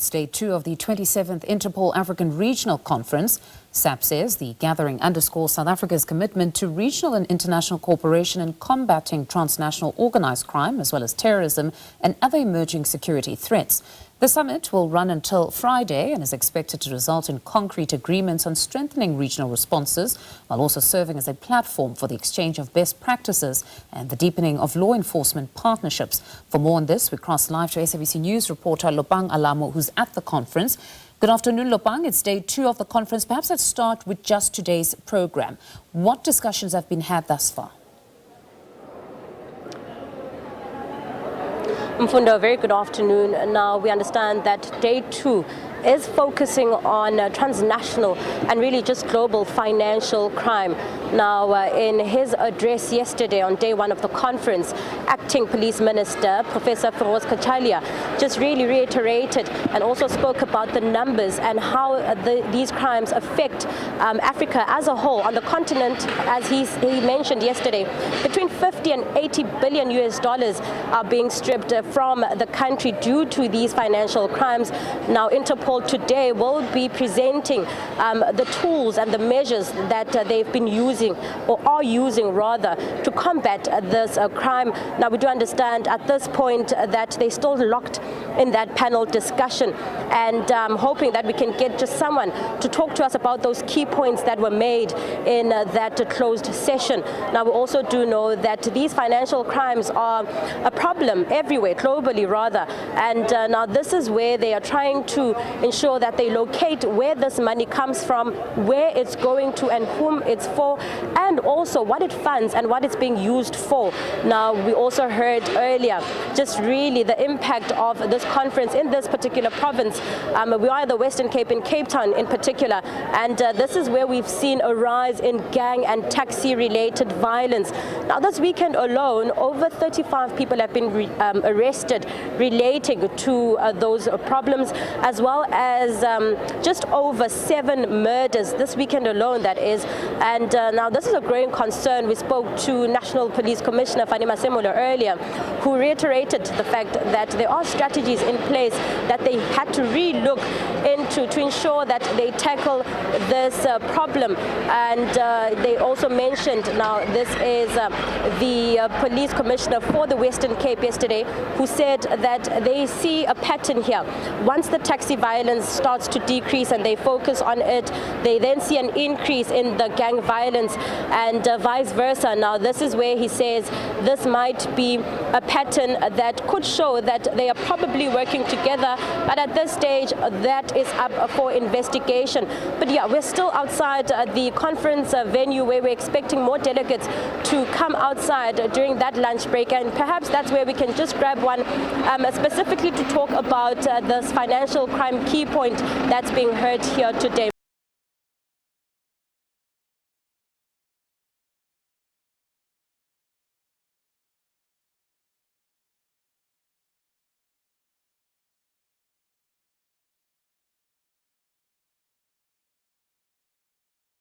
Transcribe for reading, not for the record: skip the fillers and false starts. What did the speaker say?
It's day 2 of the 27th Interpol African Regional Conference. SAPS says the gathering underscores South Africa's commitment to regional and international cooperation in combating transnational organized crime as well as terrorism and other emerging security threats. The summit will run until Friday and is expected to result in concrete agreements on strengthening regional responses, while also serving as a platform for the exchange of best practices and the deepening of law enforcement partnerships. For more on this, we cross live to SABC News reporter Lopang Alamu, who's at the conference. Good afternoon, Lopang. It's day 2 of the conference. Perhaps let's start with just today's program. What discussions have been had thus far? Mfundo, very good afternoon. Now, we understand that day 2 is focusing on transnational and really just global financial crime. Now, in his address yesterday on day 1 of the conference, Acting Police Minister Professor Kachalia just really reiterated and also spoke about the numbers and how these crimes affect Africa as a whole. On the continent, as he mentioned yesterday, between 50 and 80 billion US dollars are being stripped from the country due to these financial crimes. Now, Interpol today will be presenting the tools and the measures that they've been using, or are using rather, to combat this crime. Now, we do understand at this point that they're still locked in that panel discussion, and hoping that we can get just someone to talk to us about those key points that were made in that closed session. Now, we also do know that these financial crimes are a problem everywhere, globally rather, and now this is where they are trying to ensure that they locate where this money comes from, where it's going to and whom it's for, and also what it funds and what it's being used for. Now, we also heard earlier just really the impact of this conference in this particular province. We are the Western Cape, in Cape Town in particular, and this is where we've seen a rise in gang and taxi-related violence. Now, this weekend alone, over 35 people have been arrested relating to those problems, as well as just over 7 murders this weekend alone, that is. And now this is a growing concern. We spoke to National Police Commissioner Fanima Semola earlier, who reiterated the fact that there are strategies in place that they had to re-look into to ensure that they tackle this problem. And they also mentioned, now this is the police commissioner for the Western Cape yesterday, who said that they see a pattern here. Once the taxi violence starts to decrease and they focus on it, they then see an increase in the gang violence, and vice versa. Now, this is where he says this might be a pattern that could show that they are probably working together, but at this stage that is up for investigation. But yeah, we're still outside the conference venue, where we're expecting more delegates to come outside during that lunch break, and perhaps that's where we can just grab one specifically to talk about this financial crime key point that's being heard here today.